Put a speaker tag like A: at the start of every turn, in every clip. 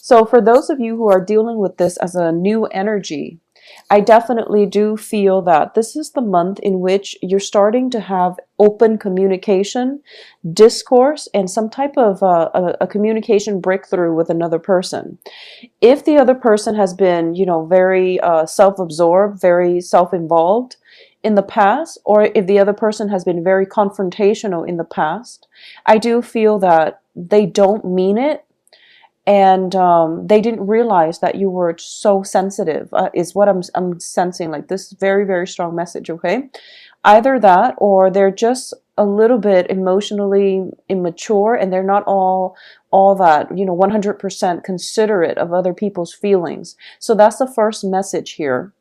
A: So for those of you who are dealing with this as a new energy, I definitely do feel that this is the month in which you're starting to have open communication, discourse, and some type of a communication breakthrough with another person. If the other person has been, very self-absorbed, very self-involved in the past, or if the other person has been very confrontational in the past, I do feel that they don't mean it, and they didn't realize that you were so sensitive, is what I'm sensing, like this very, very strong message, okay? Either that, or they're just a little bit emotionally immature, and they're not all that, 100% considerate of other people's feelings. So that's the first message here.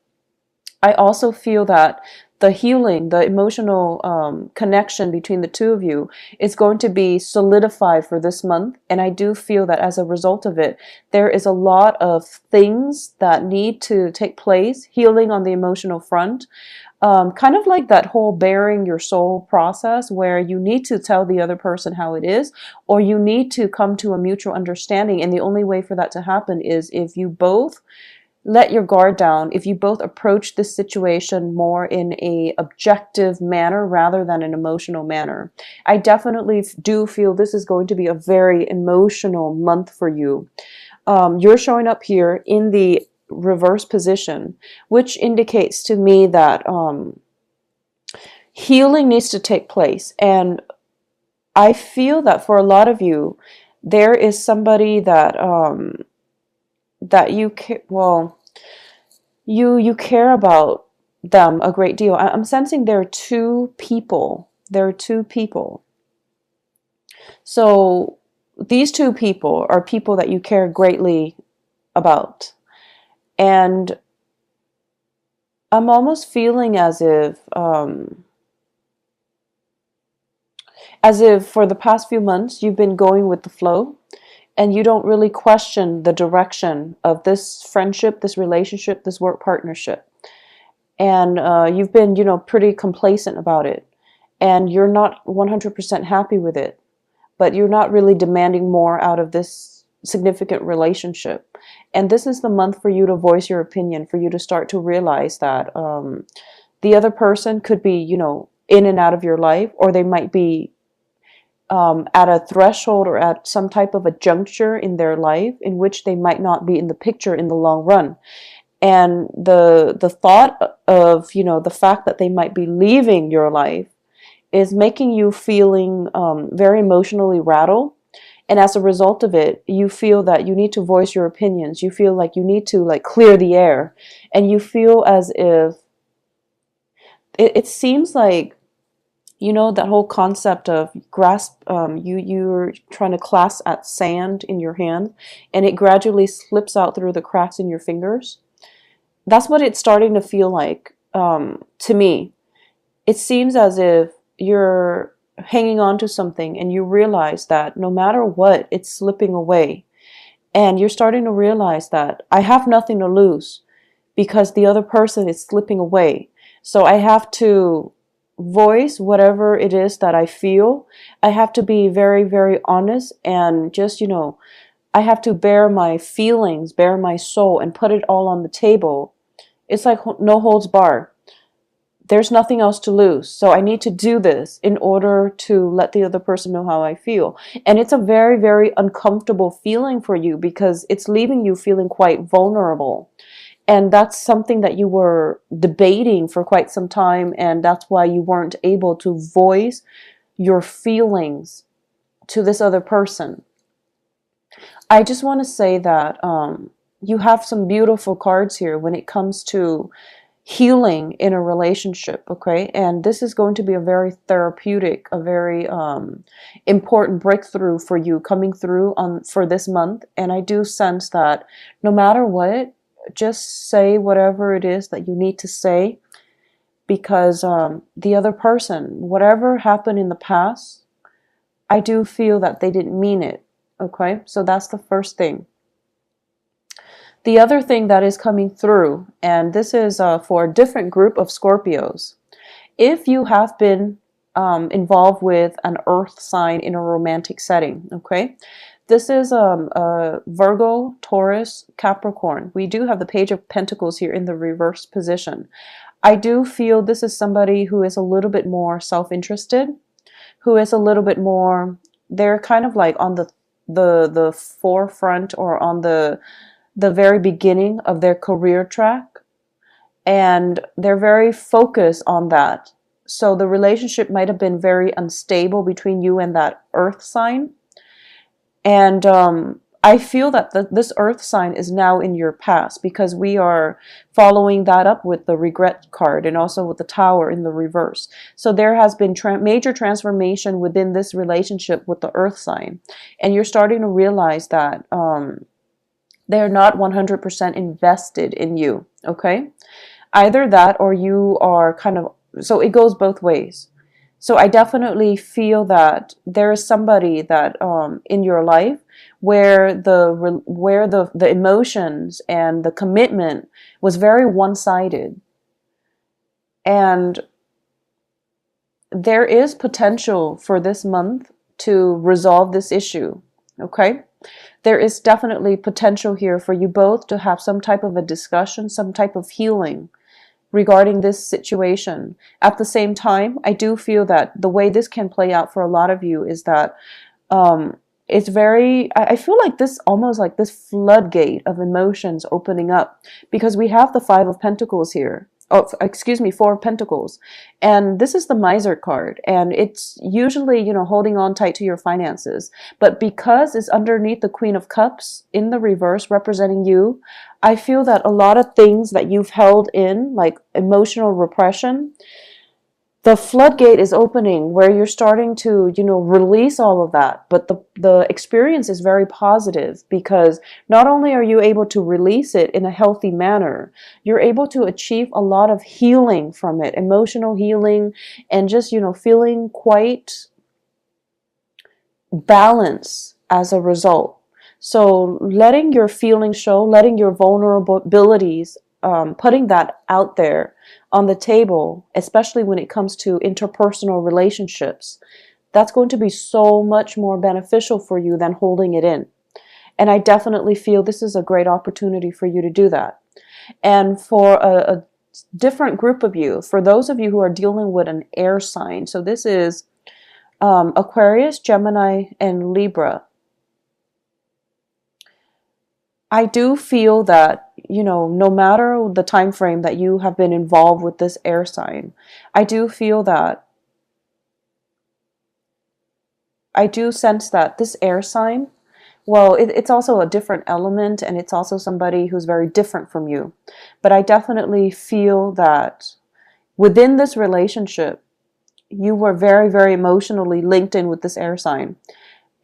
A: I also feel that the healing, the emotional connection between the two of you is going to be solidified for this month. And I do feel that as a result of it, there is a lot of things that need to take place, healing on the emotional front. Kind of like that whole bearing your soul process, where you need to tell the other person how it is, or you need to come to a mutual understanding. And the only way for that to happen is if you both let your guard down, if you both approach this situation more in a objective manner rather than an emotional manner. I definitely do feel this is going to be a very emotional month for you. You're showing up here in the reverse position, which indicates to me that healing needs to take place. And I feel that for a lot of you, there is somebody that that you you care about them a great deal. I'm sensing there are two people. There are two people. So these two people are people that you care greatly about. And I'm almost feeling as if for the past few months you've been going with the flow, and you don't really question the direction of this friendship, this relationship, this work partnership. And you've been, pretty complacent about it. And you're not 100% happy with it. But you're not really demanding more out of this significant relationship. And this is the month for you to voice your opinion, for you to start to realize that the other person could be, in and out of your life, or they might be at a threshold or at some type of a juncture in their life in which they might not be in the picture in the long run. And the thought of, the fact that they might be leaving your life is making you feeling very emotionally rattled. And as a result of it, you feel that you need to voice your opinions. You feel like you need to clear the air. And you feel as if it seems like, that whole concept of grasp, you're trying to clasp at sand in your hand, and it gradually slips out through the cracks in your fingers. That's what it's starting to feel like to me. It seems as if you're hanging on to something and you realize that no matter what, it's slipping away. And you're starting to realize that I have nothing to lose because the other person is slipping away. So I have to voice whatever it is that I feel. I have to be very, very honest, and just, I have to bear my feelings, bear my soul, and put it all on the table. It's like no holds bar. There's nothing else to lose. So I need to do this in order to let the other person know how I feel. And it's a very, very uncomfortable feeling for you because it's leaving you feeling quite vulnerable. And that's something that you were debating for quite some time, and that's why you weren't able to voice your feelings to this other person. I just want to say that you have some beautiful cards here when it comes to healing in a relationship, okay? And this is going to be a very therapeutic, a very important breakthrough for you coming through for this month. And I do sense that no matter what, just say whatever it is that you need to say, because the other person, whatever happened in the past, I do feel that they didn't mean it, okay? So that's the first thing. The other thing that is coming through, and this is for a different group of Scorpios, if you have been involved with an earth sign in a romantic setting, okay? This is Virgo, Taurus, Capricorn. We do have the Page of Pentacles here in the reverse position. I do feel this is somebody who is a little bit more self-interested, who is a little bit more, they're kind of like on the forefront, or on the very beginning of their career track, and they're very focused on that. So the relationship might have been very unstable between you and that earth sign. And I feel that this earth sign is now in your past, because we are following that up with the regret card and also with the tower in the reverse. So there has been major transformation within this relationship with the earth sign. And you're starting to realize that they're not 100% invested in you, okay? Either that, or you are kind of, so it goes both ways. So I definitely feel that there is somebody that in your life where the emotions and the commitment was very one-sided, and there is potential for this month to resolve this issue. Okay, there is definitely potential here for you both to have some type of a discussion, some type of healing regarding this situation. At the same time, I do feel that the way this can play out for a lot of you is that it's very, I feel like this, almost like this floodgate of emotions opening up, because we have the Five of Pentacles here. Oh, excuse me, Four of Pentacles. And this is the Miser card. And it's usually, you know, holding on tight to your finances. But because it's underneath the Queen of Cups in the reverse representing you, I feel that a lot of things that you've held in, like emotional repression, the floodgate is opening where you're starting to, you know, release all of that. But the experience is very positive, because not only are you able to release it in a healthy manner, you're able to achieve a lot of healing from it, emotional healing, and just, you know, feeling quite balanced as a result. So letting your feelings show, letting your vulnerabilities, putting that out there on the table, especially when it comes to interpersonal relationships, that's going to be so much more beneficial for you than holding it in. And I definitely feel this is a great opportunity for you to do that. And for a different group of you, for those of you who are dealing with an air sign, so this is Aquarius, Gemini, and Libra. I do feel that, you know, no matter the time frame that you have been involved with this air sign, I do feel that, I do sense that this air sign, well, it's also a different element, and it's also somebody who's very different from you. But I definitely feel that within this relationship, you were very, very emotionally linked in with this air sign.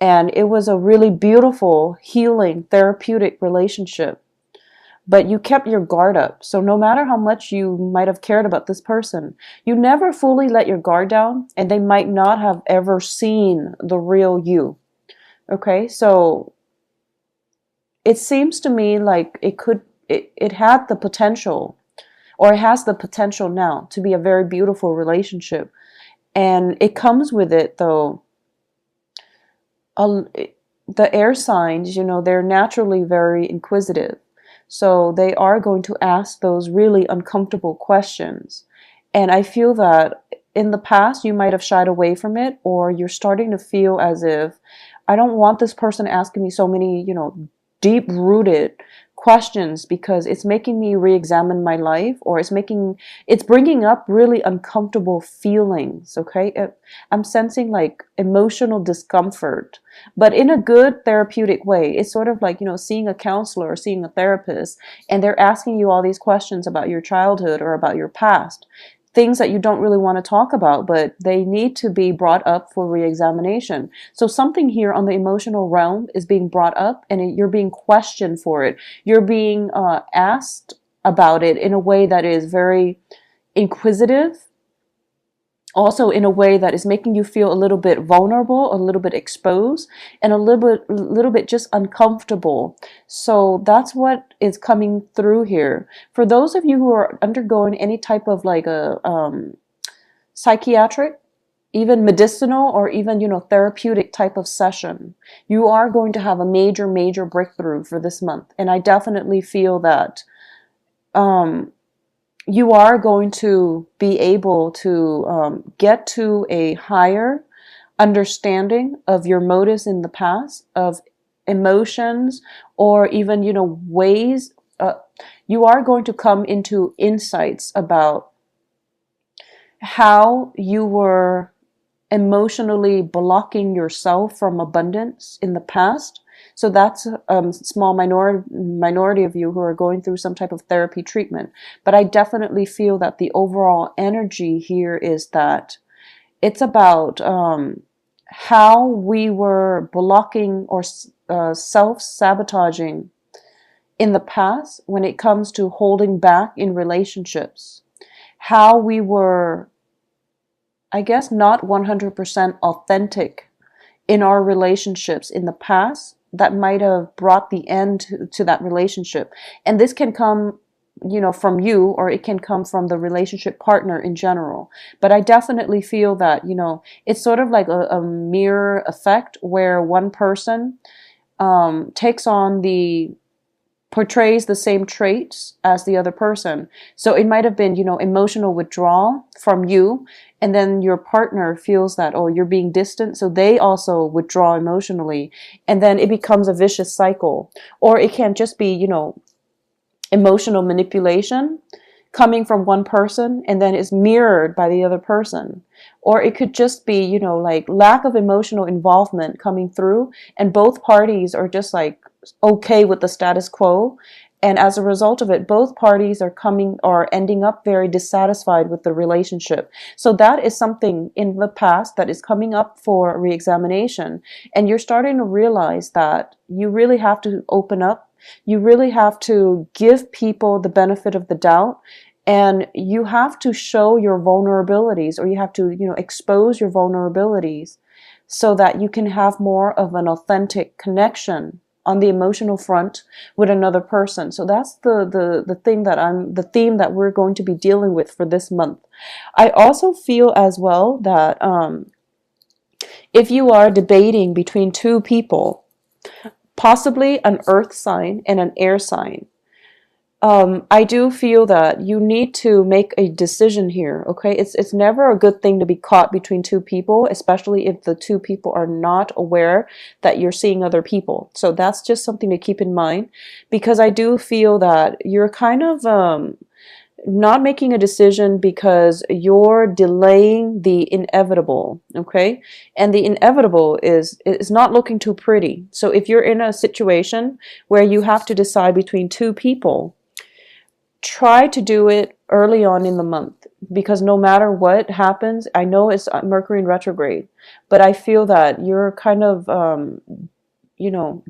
A: And it was a really beautiful, healing, therapeutic relationship. But you kept your guard up. So no matter how much you might have cared about this person, you never fully let your guard down, and they might not have ever seen the real you. Okay, so it seems to me like it had the potential, or it has the potential now to be a very beautiful relationship. And it comes with it, though, the air signs, you know, they're naturally very inquisitive. So they are going to ask those really uncomfortable questions. And I feel that in the past, you might have shied away from it, or you're starting to feel as if, I don't want this person asking me so many, you know, deep-rooted questions, because it's making me re-examine my life, or it's bringing up really uncomfortable feelings. Okay, I'm sensing like emotional discomfort, but in a good therapeutic way. It's sort of like, you know, seeing a counselor or seeing a therapist, and they're asking you all these questions about your childhood or about your past, things that you don't really want to talk about, but they need to be brought up for re-examination. So something here on the emotional realm is being brought up, and you're being questioned for it. You're being asked about it in a way that is very inquisitive, also in a way that is making you feel a little bit vulnerable, a little bit exposed, and a little bit just uncomfortable. So that's what is coming through here. For those of you who are undergoing any type of like a psychiatric even medicinal or even, therapeutic type of session. You are going to have a major, major breakthrough for this month. And I definitely feel that you are going to be able to get to a higher understanding of your motives in the past, of emotions, or even, ways. You are going to come into insights about how you were emotionally blocking yourself from abundance in the past. So that's a small minority of you who are going through some type of therapy treatment. But I definitely feel that the overall energy here is that it's about how we were blocking or self-sabotaging in the past when it comes to holding back in relationships. How we were, I guess, not 100% authentic in our relationships in the past that might have brought the end to that relationship. And this can come, from you, or it can come from the relationship partner in general. But I definitely feel that, it's sort of like a mirror effect where one person takes on portrays the same traits as the other person. So it might have been, emotional withdrawal from you, and then your partner feels that, oh, you're being distant, so they also withdraw emotionally, and then it becomes a vicious cycle. Or it can just be, emotional manipulation coming from one person and then is mirrored by the other person. Or it could just be, like lack of emotional involvement coming through, and both parties are just like okay with the status quo. And as a result of it, both parties are ending up very dissatisfied with the relationship. So that is something in the past that is coming up for reexamination. And you're starting to realize that you really have to open up. You really have to give people the benefit of the doubt. And you have to show your vulnerabilities, or you have to, expose your vulnerabilities so that you can have more of an authentic connection on the emotional front with another person. So that's the theme that we're going to be dealing with for this month. I also feel as well that if you are debating between two people, possibly an earth sign and an air sign, I do feel that you need to make a decision here, okay? It's never a good thing to be caught between two people, especially if the two people are not aware that you're seeing other people. So that's just something to keep in mind, because I do feel that you're kind of not making a decision because you're delaying the inevitable, okay? And the inevitable is not looking too pretty. So if you're in a situation where you have to decide between two people, try to do it early on in the month, because no matter what happens, I know it's Mercury in retrograde, but I feel that you're kind of,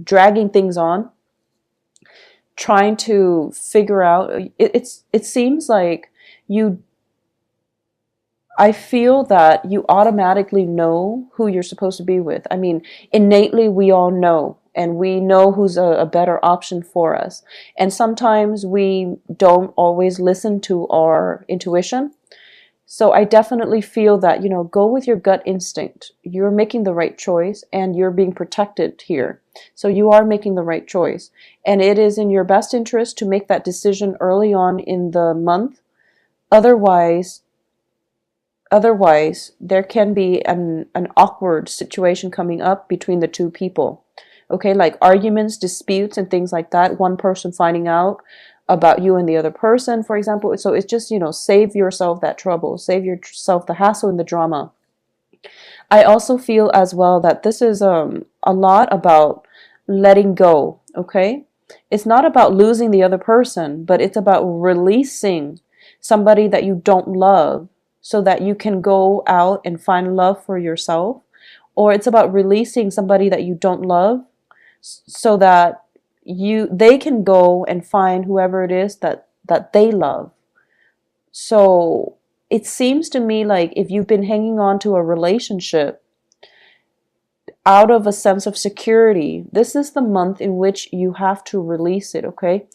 A: dragging things on, trying to figure out. It seems like I feel that you automatically know who you're supposed to be with. I mean, innately, we all know, and we know who's a better option for us. And sometimes we don't always listen to our intuition. So I definitely feel that, go with your gut instinct. You're making the right choice, and you're being protected here. So you are making the right choice. And it is in your best interest to make that decision early on in the month. Otherwise, there can be an awkward situation coming up between the two people. Okay, like arguments, disputes, and things like that. One person finding out about you and the other person, for example. So it's just, save yourself that trouble, save yourself the hassle and the drama. I also feel as well that this is a lot about letting go, okay? It's not about losing the other person, but it's about releasing somebody that you don't love so that you can go out and find love for yourself. Or it's about releasing somebody that you don't love so that they can go and find whoever it is that they love. So it seems to me like if you've been hanging on to a relationship out of a sense of security, this is the month in which you have to release it, okay?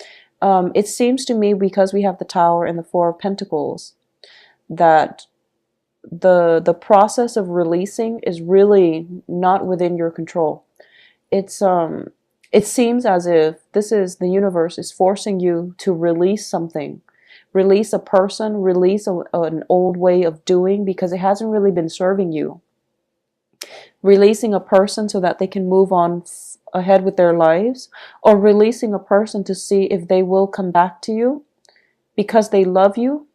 A: It seems to me, because we have the Tower and the Four of Pentacles, that the process of releasing is really not within your control. It's it seems as if this is the universe is forcing you to release something, release a person, release an old way of doing because it hasn't really been serving you. Releasing a person so that they can move on ahead with their lives, or releasing a person to see if they will come back to you because they love you,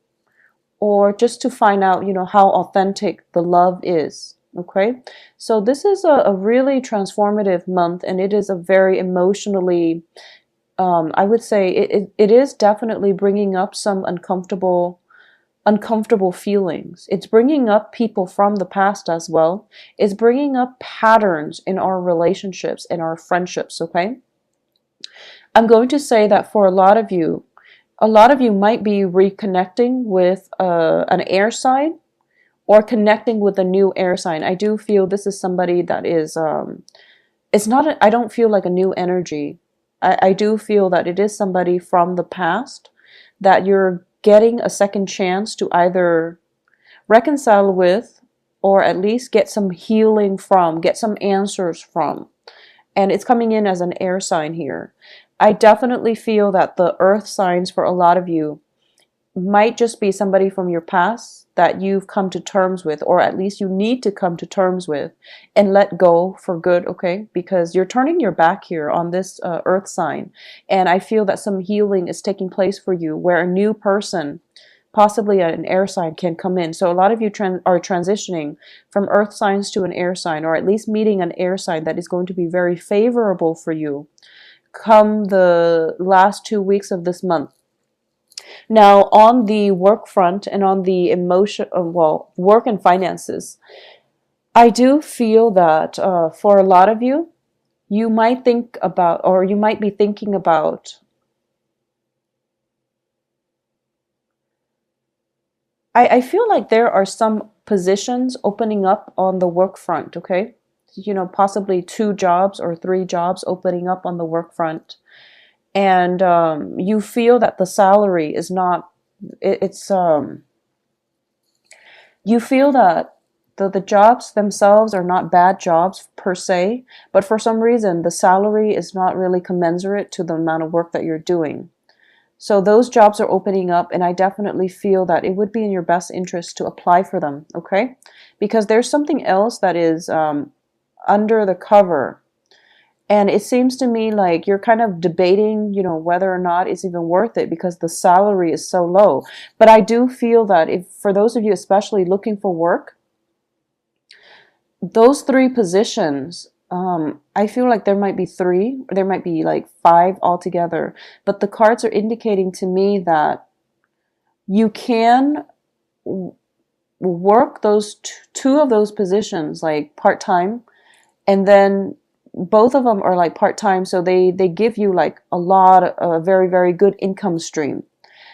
A: or just to find out, how authentic the love is. Okay, so this is a really transformative month, and it is a very emotionally, I would say it is definitely bringing up some uncomfortable feelings. It's bringing up people from the past as well. It's bringing up patterns in our relationships and our friendships. Okay, I'm going to say that for a lot of you might be reconnecting with an air sign, or connecting with a new air sign. I do feel this is somebody that is, it's not, I don't feel like a new energy. I do feel that it is somebody from the past that you're getting a second chance to either reconcile with, or at least get some healing from, get some answers from. And it's coming in as an air sign here. I definitely feel that the earth signs for a lot of you might just be somebody from your past that you've come to terms with, or at least you need to come to terms with and let go for good, okay? Because you're turning your back here on this earth sign. And I feel that some healing is taking place for you where a new person, possibly an air sign, can come in. So a lot of you are transitioning from earth signs to an air sign, or at least meeting an air sign that is going to be very favorable for you come the last 2 weeks of this month. Now, on the work front and on the work and finances, I do feel that for a lot of you, you might think about, or you might be thinking about, I feel like there are some positions opening up on the work front, okay? Possibly 2 jobs or 3 jobs opening up on the work front. And you feel that the salary is not, it's you feel that the jobs themselves are not bad jobs per se, but for some reason the salary is not really commensurate to the amount of work that you're doing. So those jobs are opening up, and I definitely feel that it would be in your best interest to apply for them, okay? Because there's something else that is under the cover. And it seems to me like you're kind of debating, whether or not it's even worth it because the salary is so low. But I do feel that if, for those of you especially looking for work, those 3 positions, I feel like there might be 3, or there might be like 5 altogether. But the cards are indicating to me that you can work those 2 of those positions like part-time, and then both of them are like part-time, so they give you like a lot of a very, very good income stream.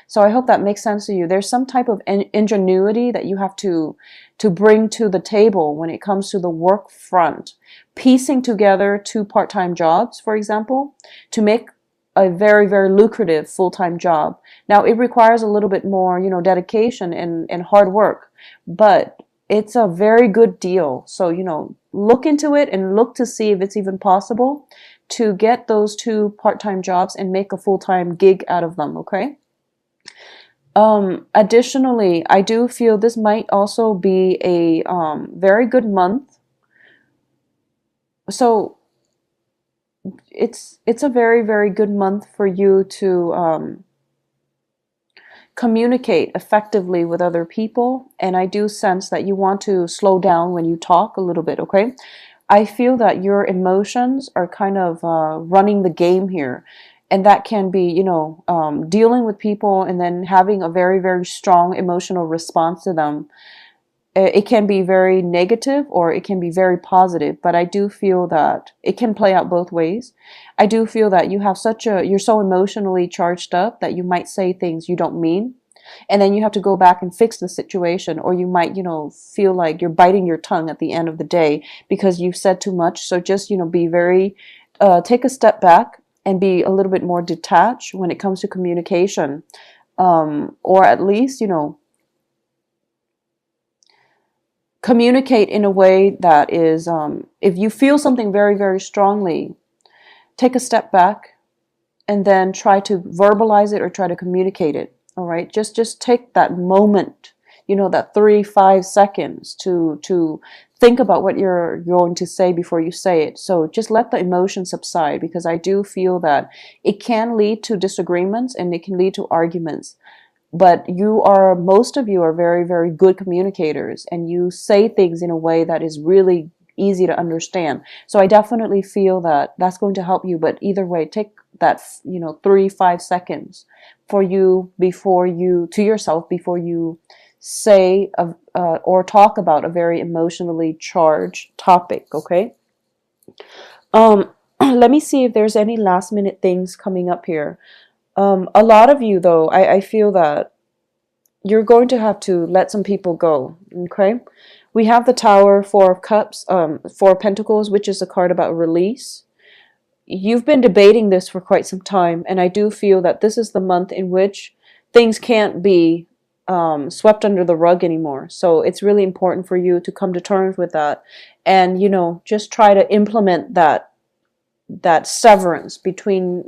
A: So I hope that makes sense to you. There's some type of ingenuity that you have to bring to the table when it comes to the work front. Piecing together 2 part-time jobs, for example, to make a very, very lucrative full-time job. Now, it requires a little bit more, dedication and hard work, but it's a very good deal. So, look into it and look to see if it's even possible to get those 2 part-time jobs and make a full-time gig out of them, okay? Additionally, I do feel this might also be a very good month. So it's a very, very good month for you to communicate effectively with other people. And I do sense that you want to slow down when you talk a little bit, okay? I feel that your emotions are kind of running the game here. And that can be, dealing with people and then having a very, very strong emotional response to them. It can be very negative or it can be very positive, but I do feel that it can play out both ways. I do feel that you're so emotionally charged up that you might say things you don't mean. And then you have to go back and fix the situation, or you might, feel like you're biting your tongue at the end of the day because you've said too much. So just, be very, take a step back and be a little bit more detached when it comes to communication. Or at least, communicate in a way that is, if you feel something very, very strongly, take a step back and then try to verbalize it or try to communicate it. All right, just take that moment, that 3-5 seconds to think about what you're going to say before you say it. So just let the emotion subside, because I do feel that it can lead to disagreements and it can lead to arguments. But most of you are very, very good communicators, and you say things in a way that is really easy to understand. So I definitely feel that that's going to help you. But either way, take that 3-5 seconds for you to yourself before you say or talk about a very emotionally charged topic. Okay. Let me see if there's any last minute things coming up here. A lot of you, though, I feel that you're going to have to let some people go. Okay. We have the Tower, Four of Cups, Four of Pentacles, which is a card about release. You've been debating this for quite some time, and I do feel that this is the month in which things can't be swept under the rug anymore. So it's really important for you to come to terms with that, and just try to implement that severance between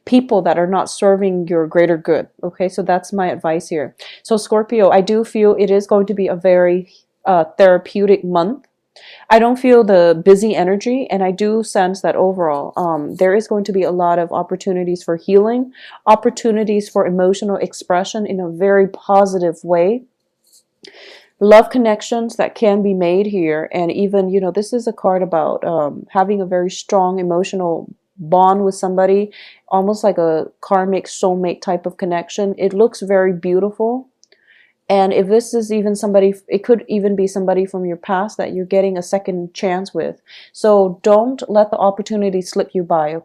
A: people that are not serving your greater good. Okay, so that's my advice here. So Scorpio, I do feel it is going to be a very therapeutic month. I don't feel the busy energy, and I do sense that overall there is going to be a lot of opportunities for healing, opportunities for emotional expression in a very positive way. Love connections that can be made here, and even, this is a card about having a very strong emotional bond with somebody, almost like a karmic soulmate type of connection. It looks very beautiful. And if this is even somebody, it could even be somebody from your past that you're getting a second chance with. So don't let the opportunity slip you by.